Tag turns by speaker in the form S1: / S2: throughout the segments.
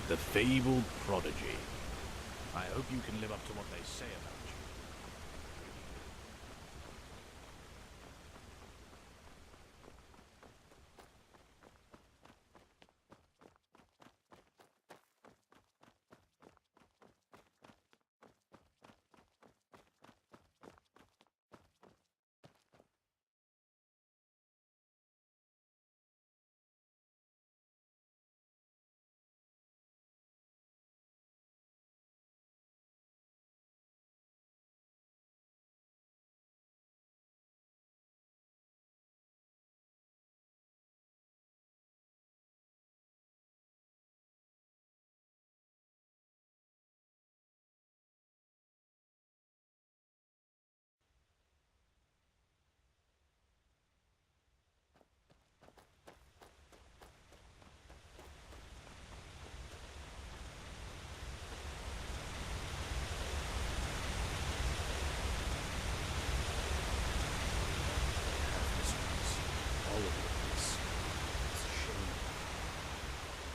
S1: The fabled prodigy. I hope you can live up to what they say about you.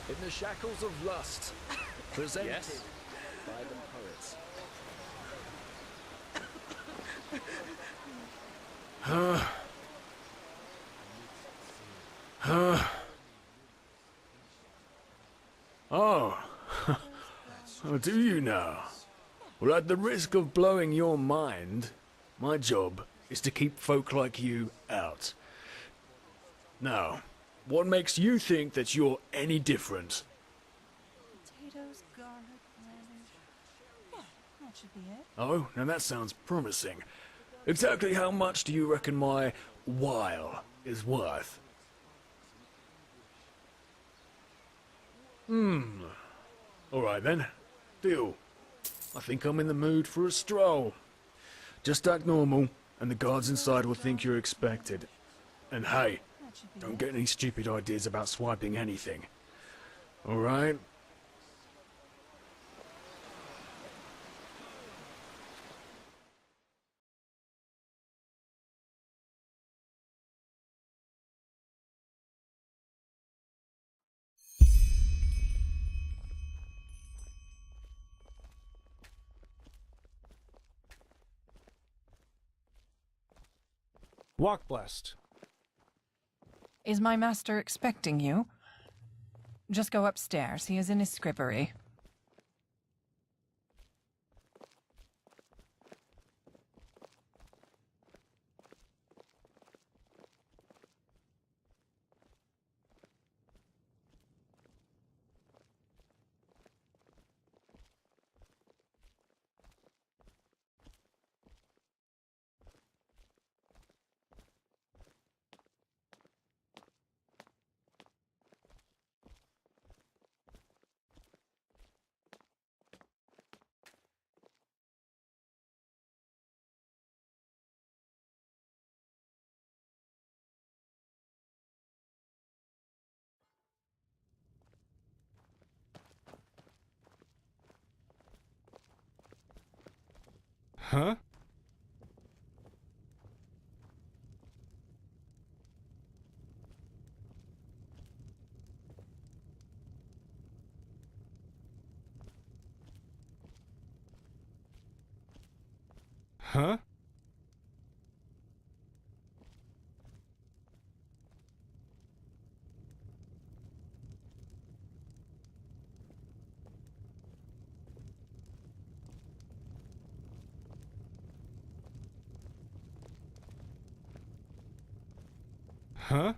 S2: In the shackles of lust, presented
S1: Yes?
S2: by the poets.
S3: Oh. Oh, do you now? Well, at the risk of blowing your mind, my job is to keep folk like you out. Now, what makes you think that you're any different?
S4: Potatoes, garlic, radish. Yeah, that should be it.
S3: Oh, now that sounds promising. Exactly how much do you reckon my while is worth? Alright then. Deal. I think I'm in the mood for a stroll. Just act normal, and the guards inside will think you're expected. And hey,
S4: That should be
S3: don't
S4: it.
S3: get any stupid ideas about swiping anything. Alright?
S5: Walk blessed.
S4: Is my master expecting you? Just go upstairs. He is in his scrivery.
S5: Huh? Huh? Huh?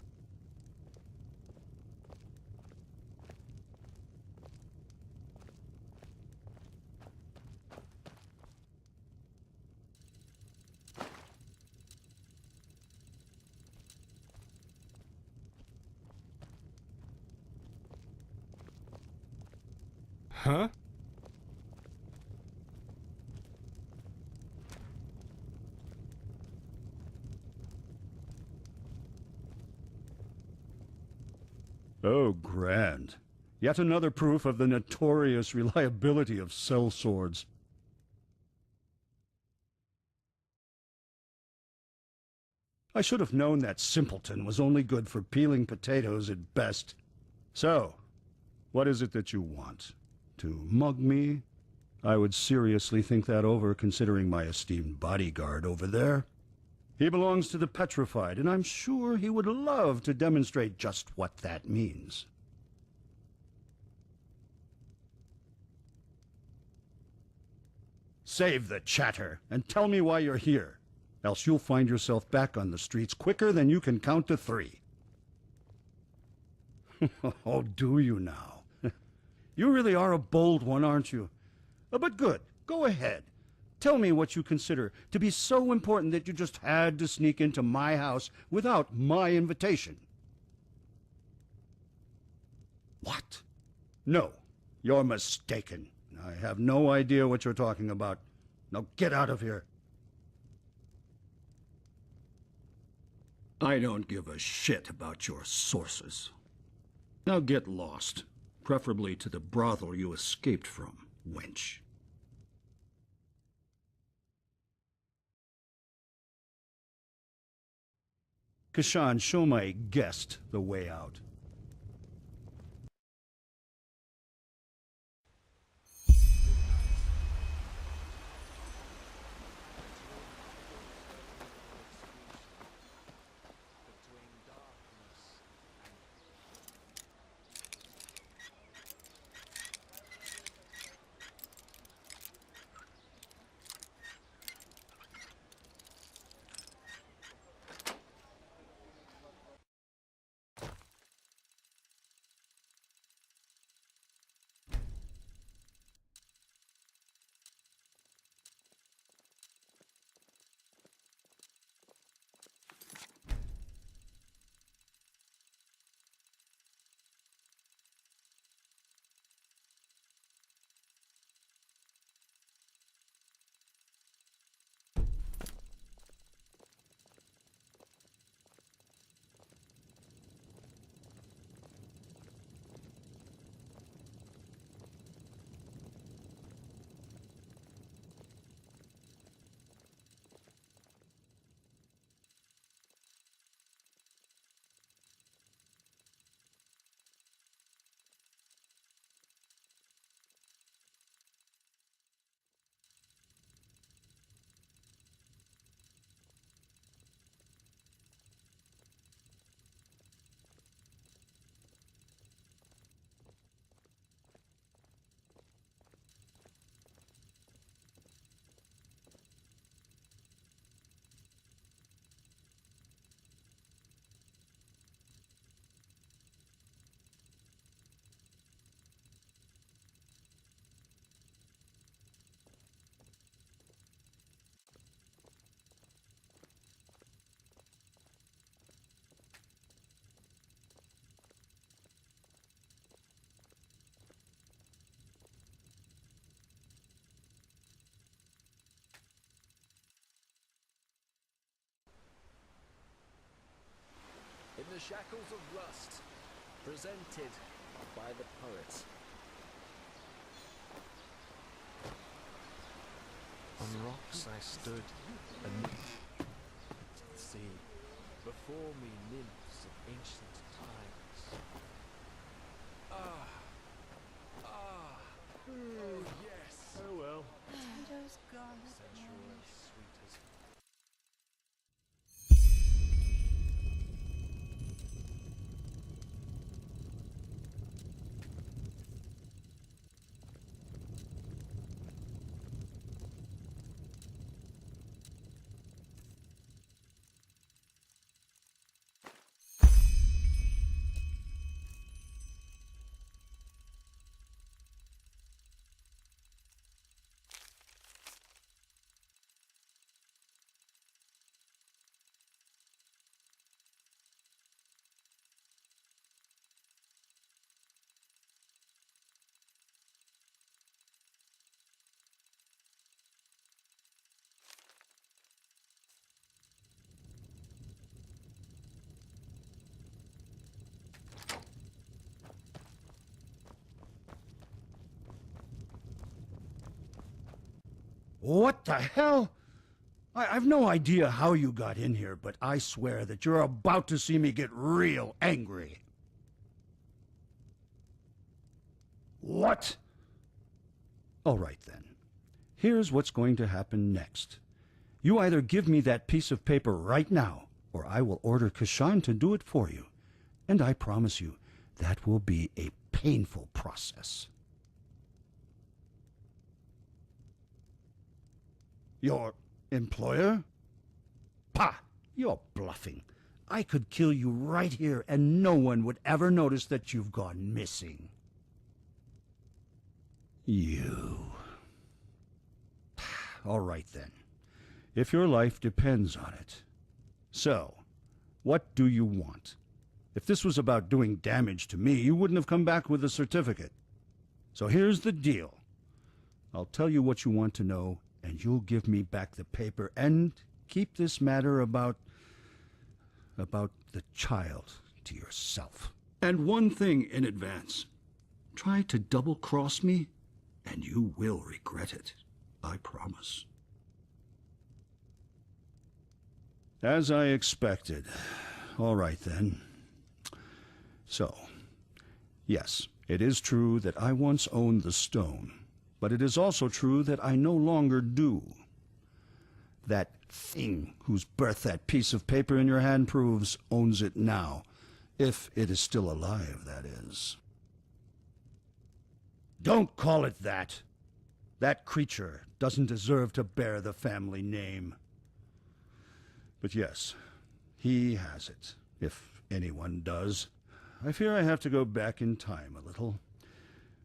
S5: Huh?
S6: Oh, grand. Yet another proof of the notorious reliability of sellswords. I should have known that simpleton was only good for peeling potatoes at best. So, what is it that you want? To mug me? I would seriously think that over, considering my esteemed bodyguard over there. He belongs to the petrified, and I'm sure he would love to demonstrate just what that means. Save the chatter, and tell me why you're here. Else you'll find yourself back on the streets quicker than you can count to 3. Oh, do you now? You really are a bold one, aren't you? But good. Go ahead. Tell me what you consider to be so important that you just had to sneak into my house without my invitation. What? No, you're mistaken. I have no idea what you're talking about. Now get out of here. I don't give a shit about your sources. Now get lost, preferably to the brothel you escaped from, wench. Kashan, show my guest the way out.
S2: In the shackles of lust, presented by the poet.
S1: On rocks I stood, amidst the sea. Before me nymphs of ancient times.
S2: Oh yes.
S1: Oh well.
S4: Potatoes, garlic,
S1: Sensual and sweet as
S6: What the hell? I've no idea how you got in here, but I swear that you're about to see me get real angry. What? All right, then. Here's what's going to happen next. You either give me that piece of paper right now, or I will order Kashan to do it for you. And I promise you, that will be a painful process. Your employer? Pah! You're bluffing. I could kill you right here and no one would ever notice that you've gone missing. You. All right then. If your life depends on it. So, what do you want? If this was about doing damage to me, you wouldn't have come back with a certificate. So here's the deal. I'll tell you what you want to know, and you'll give me back the paper and keep this matter about the child to yourself. And one thing in advance. Try to double-cross me, and you will regret it. I promise. As I expected. All right, then. So, yes, it is true that I once owned the stone, but it is also true that I no longer do. That thing whose birth that piece of paper in your hand proves owns it now, if it is still alive, that is. Don't call it that. That creature doesn't deserve to bear the family name. But yes, he has it, if anyone does. I fear I have to go back in time a little.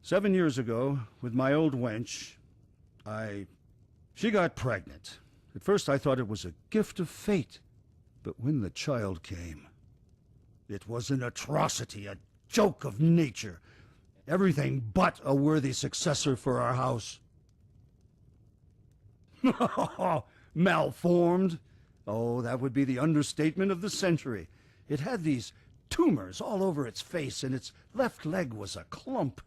S6: 7 years ago, with my old wench, she got pregnant. At first I thought it was a gift of fate, but when the child came, it was an atrocity, a joke of nature. Everything but a worthy successor for our house. Malformed? Oh, that would be the understatement of the century. It had these tumors all over its face, and its left leg was a clump.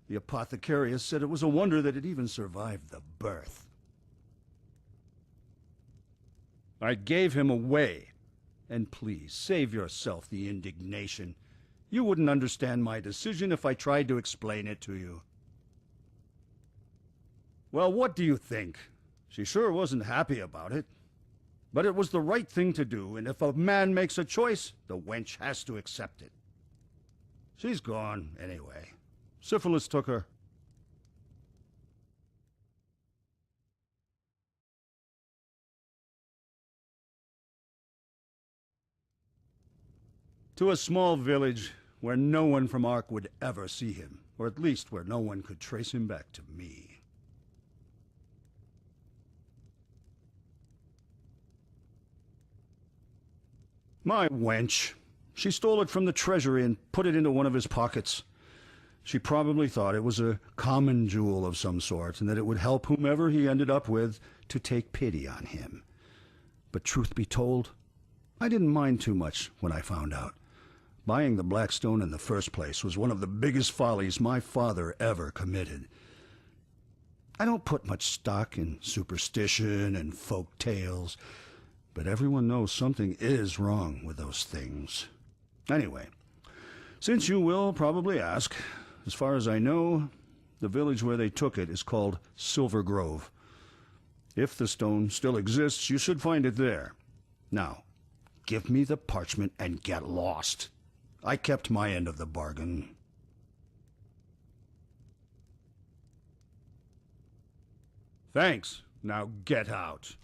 S6: The apothecarius said it was a wonder that it even survived the birth. I gave him away. And please, save yourself the indignation. You wouldn't understand my decision if I tried to explain it to you. Well, what do you think? She sure wasn't happy about it. But it was the right thing to do, and if a man makes a choice, the wench has to accept it. She's gone, anyway. Syphilis took her. To a small village where no one from Ark would ever see him, or at least where no one could trace him back to me. My wench. She stole it from the treasury and put it into one of his pockets. She probably thought it was a common jewel of some sort, and that it would help whomever he ended up with to take pity on him. But truth be told, I didn't mind too much when I found out. Buying the black stone in the first place was one of the biggest follies my father ever committed. I don't put much stock in superstition and folk tales, but everyone knows something is wrong with those things. Anyway, since you will probably ask, as far as I know, the village where they took it is called Silver Grove. If the stone still exists, you should find it there. Now, give me the parchment and get lost. I kept my end of the bargain. Thanks. Now get out.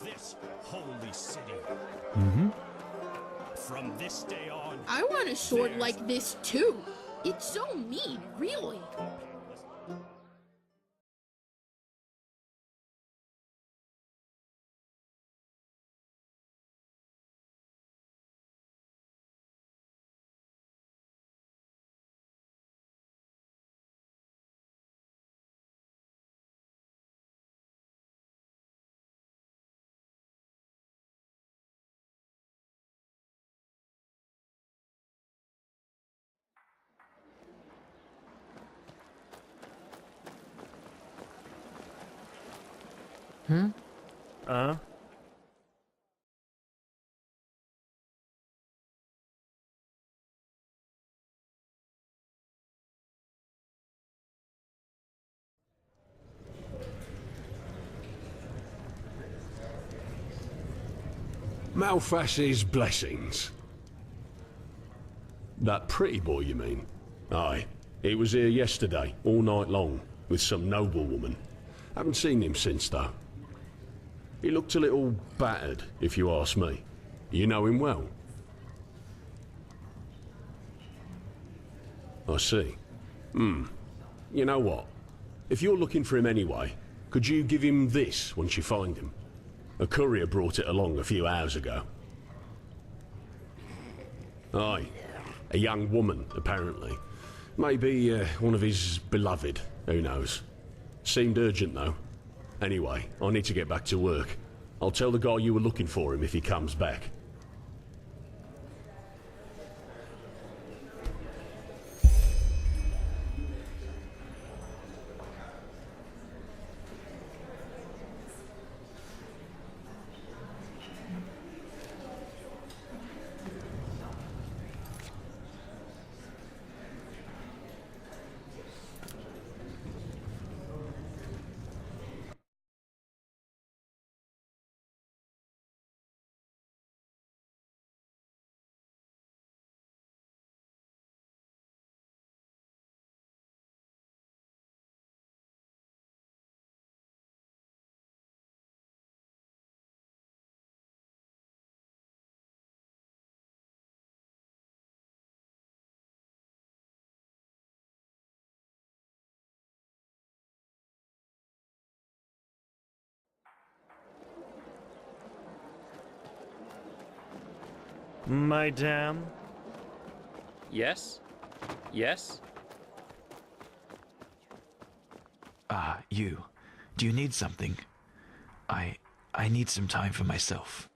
S1: this holy city.
S3: Mm-hmm.
S1: From this day on,
S7: I want a sword like this too. It's so mean, really.
S8: Malphas's blessings. That pretty boy, you mean? Aye. He was here yesterday, all night long, with some noblewoman. Haven't seen him since, though. He looked a little battered, if you ask me. You know him well? I see. You know what? If you're looking for him anyway, could you give him this once you find him? A courier brought it along a few hours ago. Aye. A young woman, apparently. Maybe one of his beloved, who knows. Seemed urgent, though. Anyway, I need to get back to work. I'll tell the guy you were looking for him if he comes back.
S9: Madame?
S10: Yes? Yes?
S9: You. Do you need something? I need some time for myself.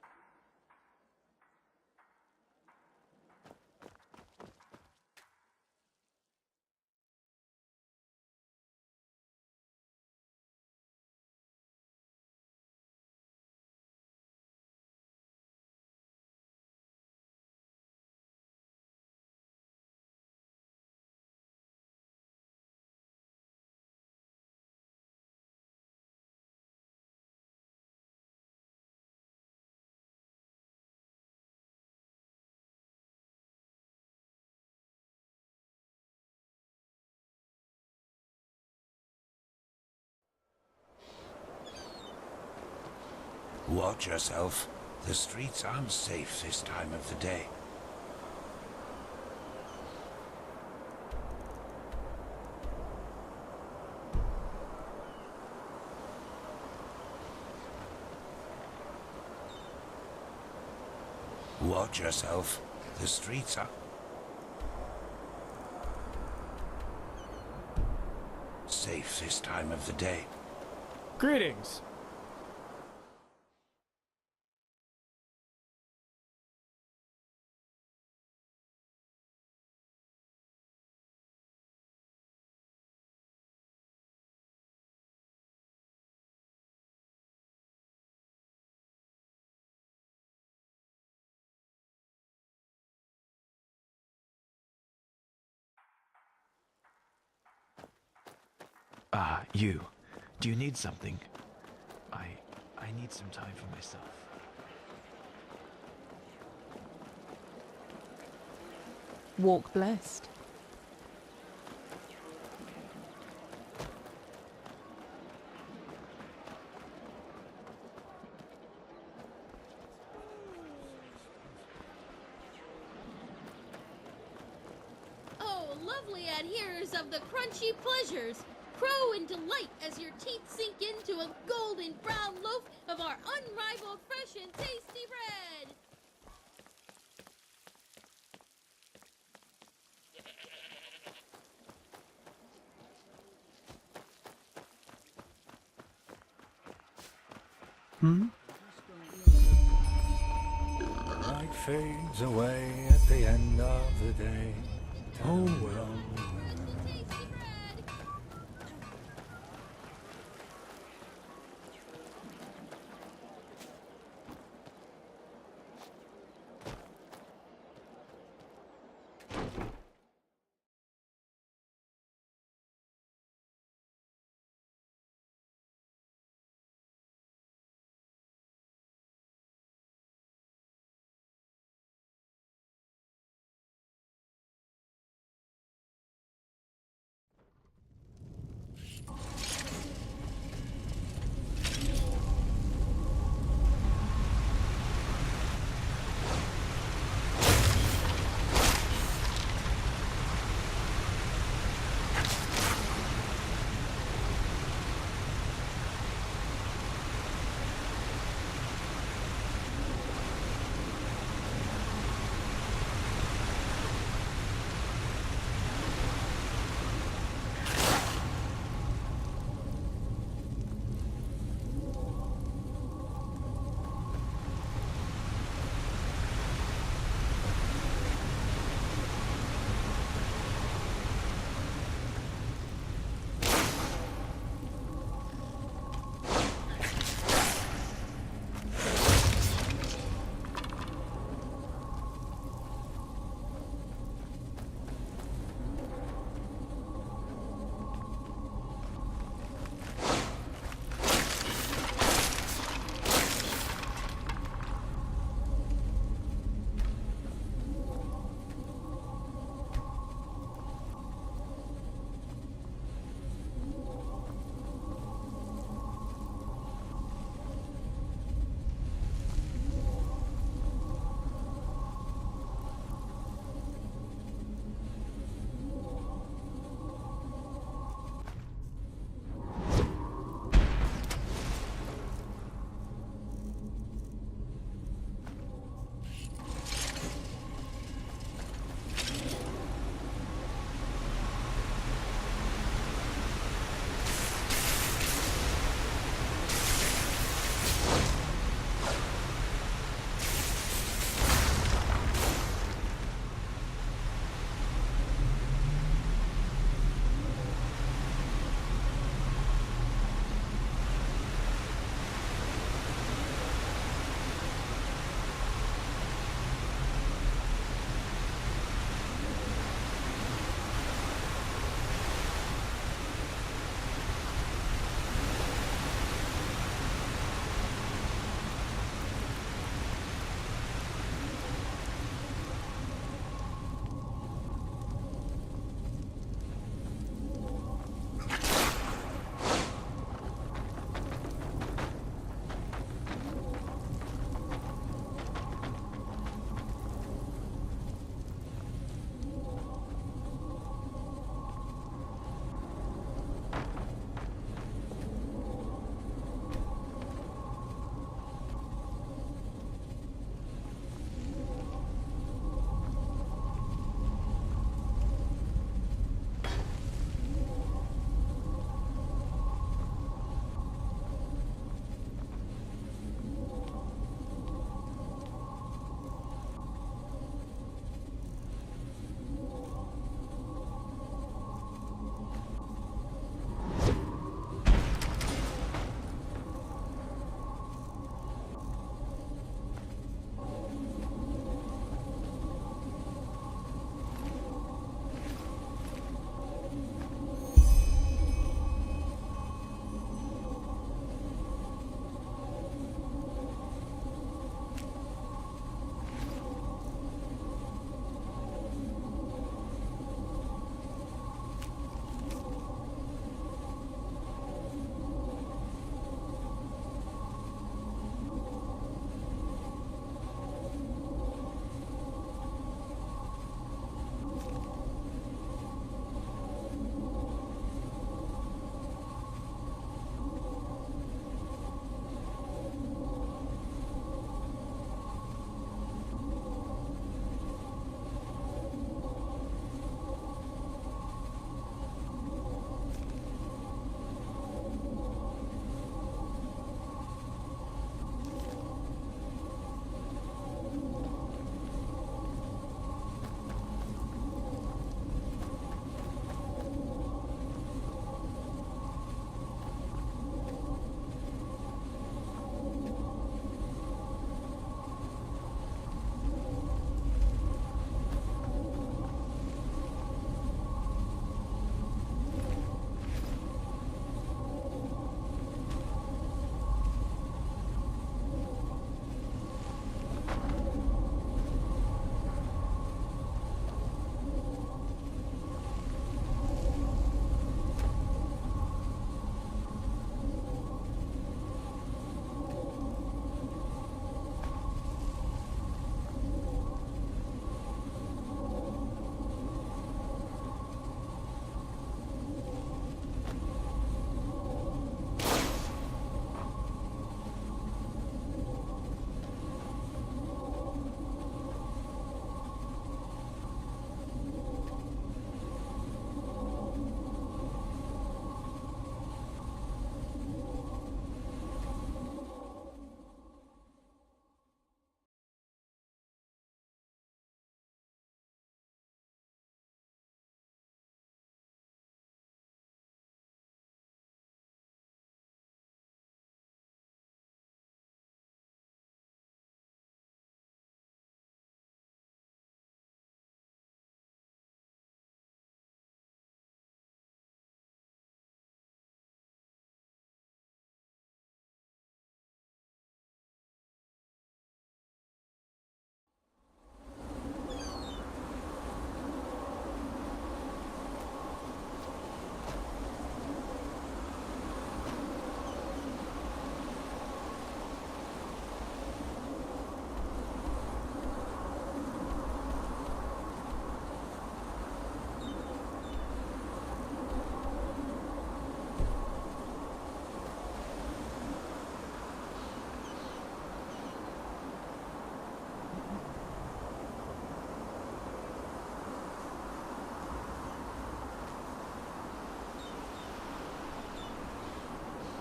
S11: Watch yourself. The streets aren't safe this time of the day. Watch yourself. The streets are safe this time of the day.
S5: Greetings.
S9: You. Do you need something? I need some time for myself.
S4: Walk blessed.
S7: lively adherers of the crunchy pleasures. Crow in delight as your teeth sink into a golden brown loaf of our unrivaled fresh and tasty bread.
S11: Light fades away at the end of the day. Oh well.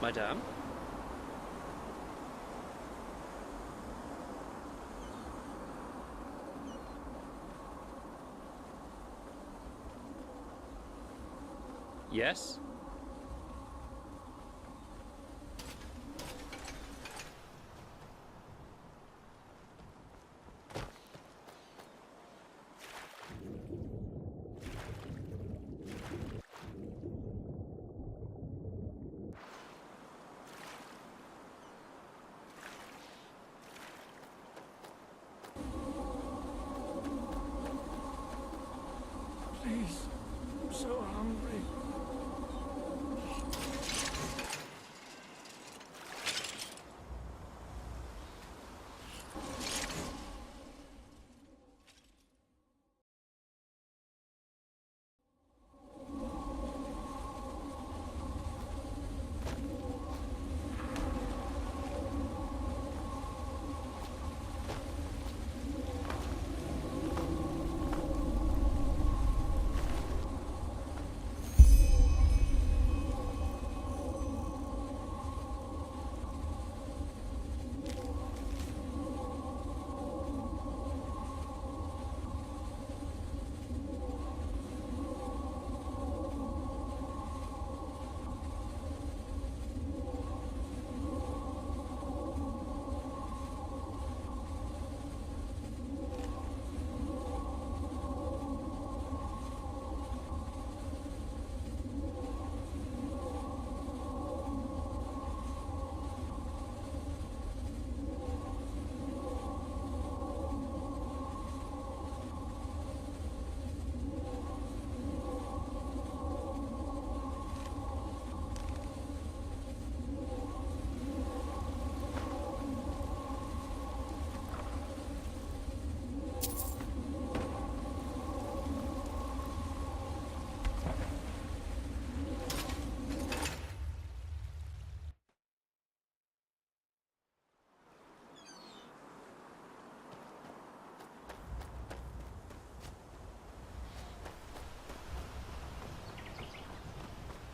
S10: Madame? Yes?
S11: Please, I'm so hungry.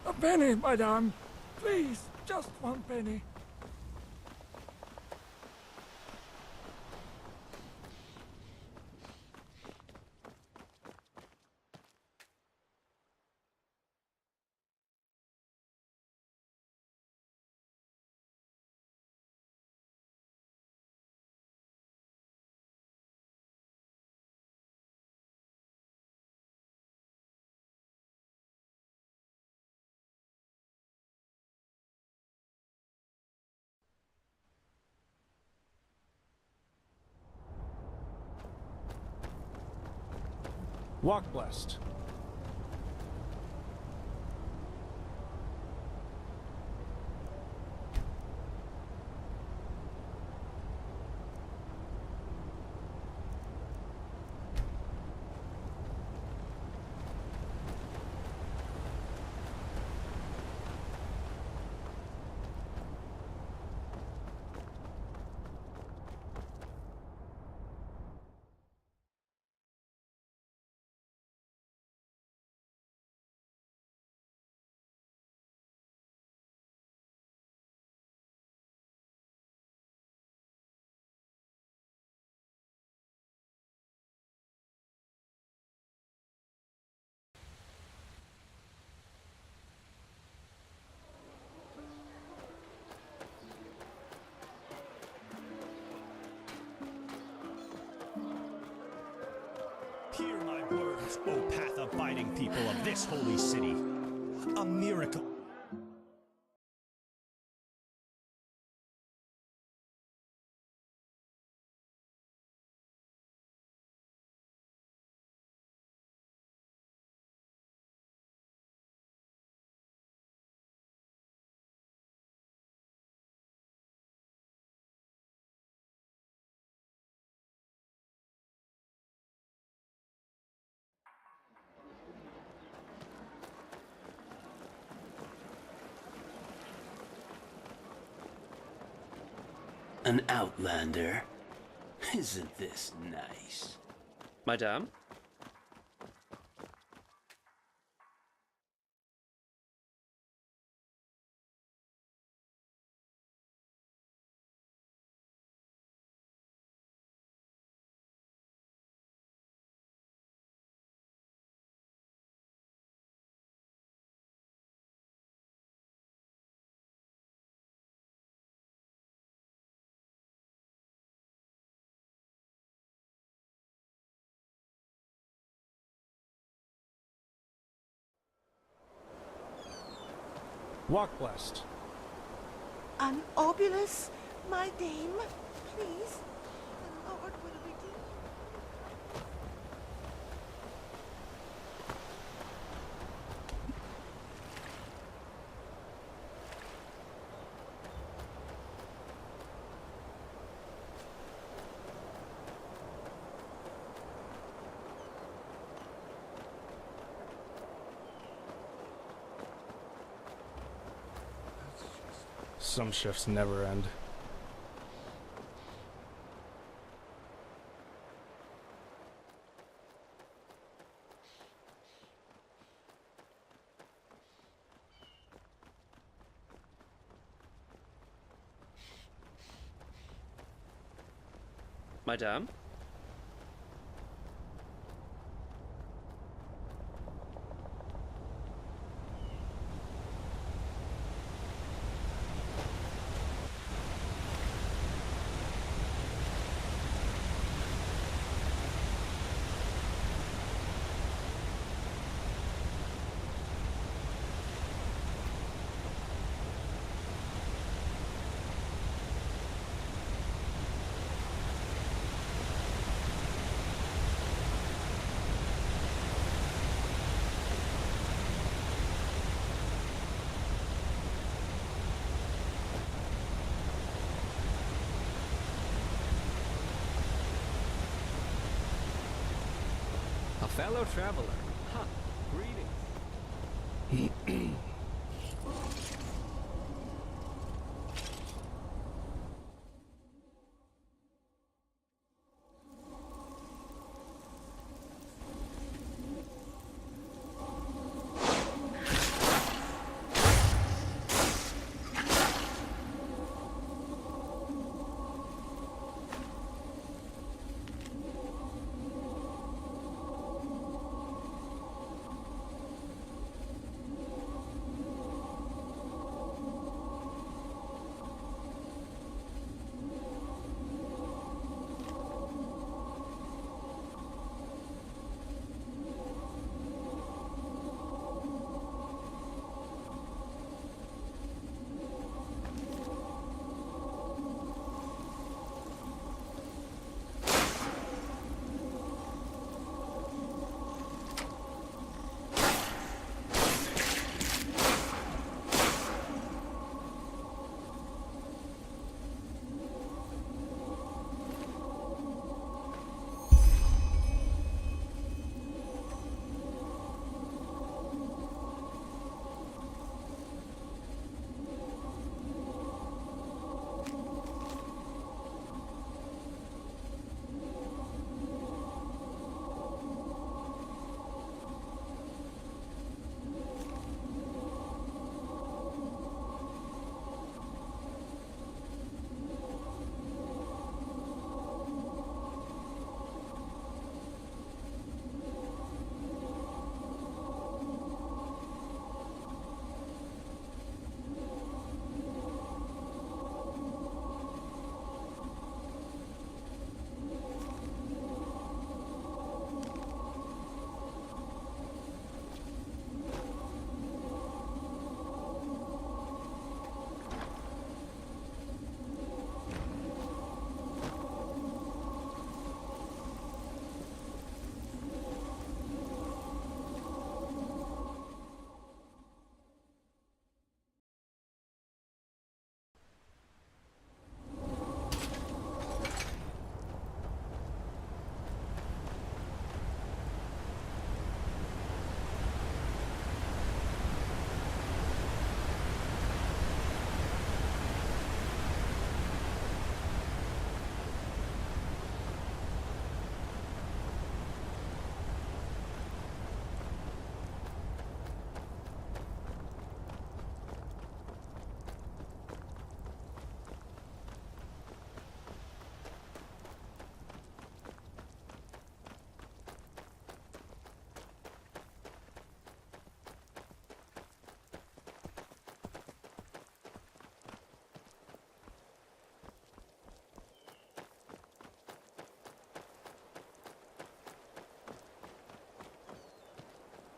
S11: A penny, madame. Please, just 1 penny.
S5: Walk blessed.
S12: Hear my words, O path-abiding people of this holy city. A miracle.
S13: An outlander? Isn't this nice?
S10: Madame?
S5: Walk blessed.
S14: An obulus, my dame, please. The Lord will redeem.
S5: Some shifts never end.
S10: Madame?
S2: A fellow traveler. Ha! Greetings.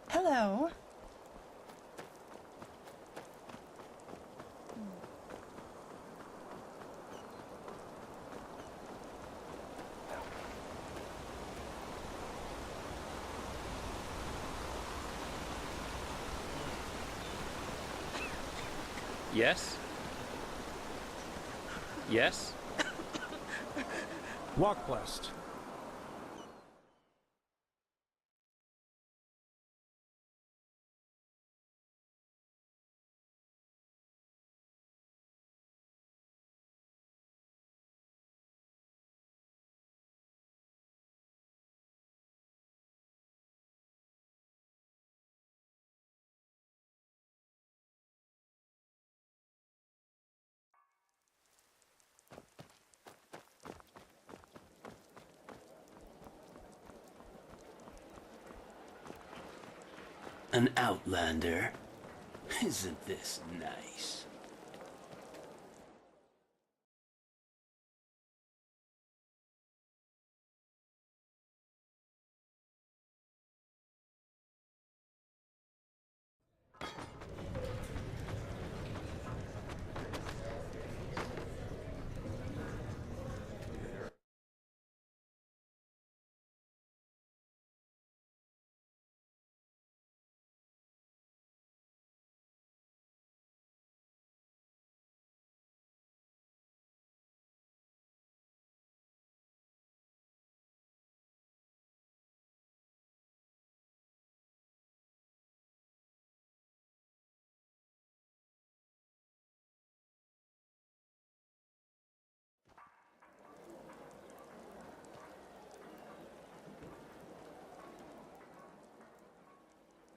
S4: Hello.
S10: Yes? Yes?
S5: Walk blessed.
S13: An outlander? Isn't this nice?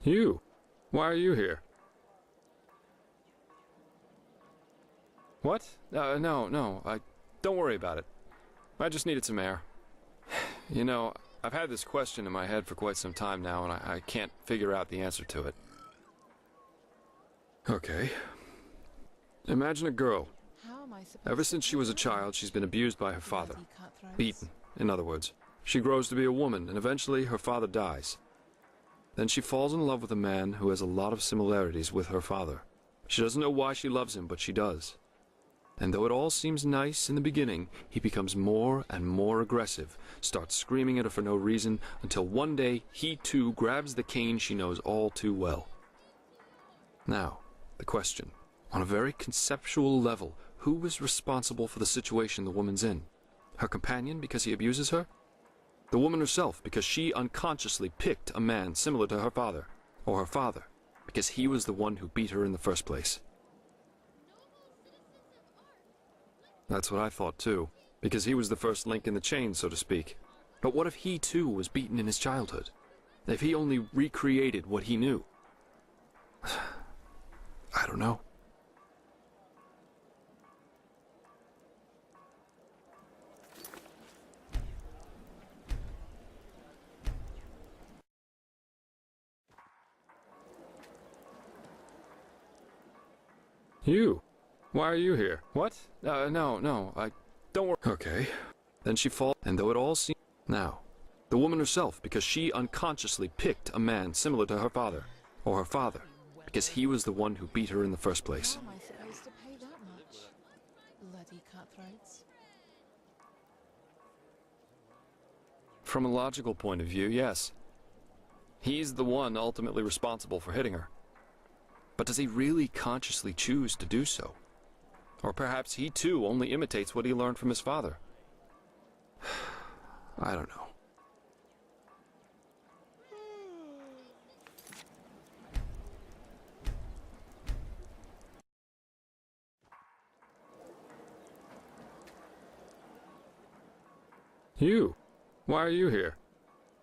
S15: You? Why are you here? What? No, don't worry about it. I just needed some air. You know, I've had this question in my head for quite some time now, and I can't figure out the answer to it. Okay. Imagine a girl. Ever since she was a child, she's been abused by her father. Beaten, in other words. She grows to be a woman, and eventually her father dies. Then she falls in love with a man who has a lot of similarities with her father. She doesn't know why she loves him, but she does. And though it all seems nice in the beginning, he becomes more and more aggressive, starts screaming at her for no reason, until one day he too grabs the cane she knows all too well. Now, the question. On a very conceptual level, who is responsible for the situation the woman's in? Her companion because he abuses her? The woman herself because she unconsciously picked a man similar to her father? Or her father because he was the one who beat her in the first place? That's what I thought too, because he was the first link in the chain, so to speak. But what if he too was beaten in his childhood? If he only recreated what he knew? I don't know. You? Why are you here? What? No, don't worry. Okay. Then she falls, and though it all seems... Now, the woman herself, because she unconsciously picked a man similar to her father. Or her father, because he was the one who beat her in the first place.
S16: How am I supposed to pay that much? Bloody cutthroats.
S15: From a logical point of view, yes. He's the one ultimately responsible for hitting her. But does he really consciously choose to do so? Or perhaps he too only imitates what he learned from his father? I don't know. You? Why are you here?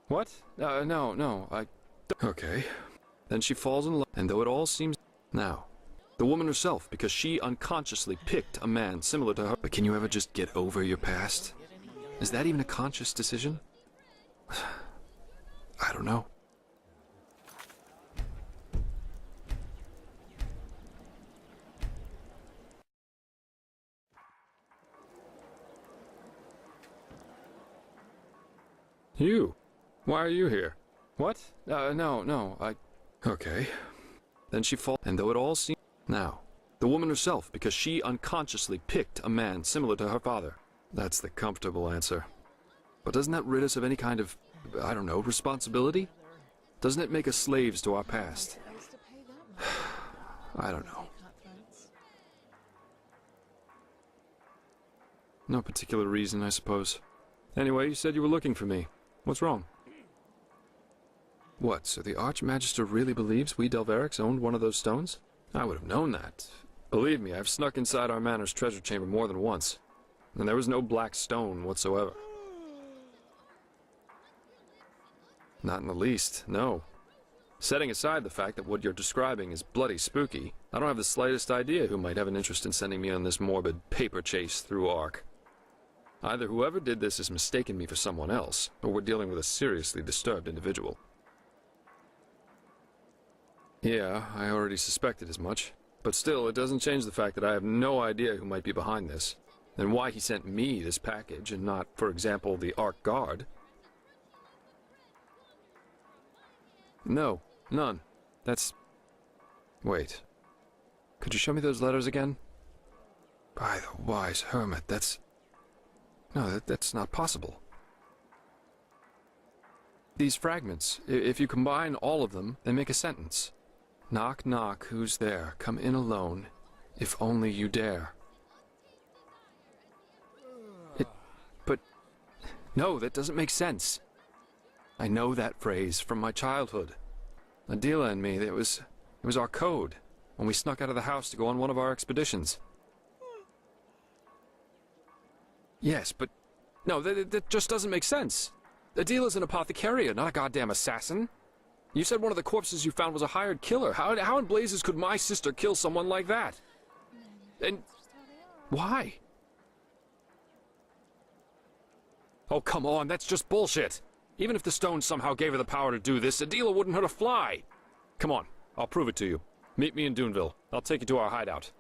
S15: What? No, Okay. Then she falls in love, and though it all seems... Now, the woman herself, because she unconsciously picked a man similar to her... But can you ever just get over your past? Is that even a conscious decision? I don't know. You? Why are you here? What? No, Okay. Then she falls, and though it all seems... Now, the woman herself, because she unconsciously picked a man similar to her father. That's the comfortable answer. But doesn't that rid us of any kind of, I don't know, responsibility? Doesn't it make us slaves to our past? I don't know. No particular reason, I suppose. Anyway, you said you were looking for me. What's wrong? What, so the Archmagister really believes we Delverics owned one of those stones? I would have known that. Believe me, I've snuck inside our manor's treasure chamber more than once. And there was no black stone whatsoever. Not in the least, no. Setting aside the fact that what you're describing is bloody spooky, I don't have the slightest idea who might have an interest in sending me on this morbid paper chase through Ark. Either whoever did this has mistaken me for someone else, or we're dealing with a seriously disturbed individual. Yeah, I already suspected as much. But still, it doesn't change the fact that I have no idea who might be behind this, and why he sent me this package and not, for example, the Ark Guard. No, none. That's... Wait. Could you show me those letters again? By the wise hermit, that's... No, that's not possible. These fragments, if you combine all of them, they make a sentence. Knock, knock, who's there? Come in alone, if only you dare. But... No, that doesn't make sense. I know that phrase from my childhood. Adela and me, it was our code, when we snuck out of the house to go on one of our expeditions. Yes, but... No, that just doesn't make sense. Adela's an apothecarian, not a goddamn assassin. You said one of the corpses you found was a hired killer. How in blazes could my sister kill someone like that? And... why? Oh, come on, that's just bullshit. Even if the stone somehow gave her the power to do this, Adela wouldn't hurt a fly. Come on, I'll prove it to you. Meet me in Duneville. I'll take you to our hideout.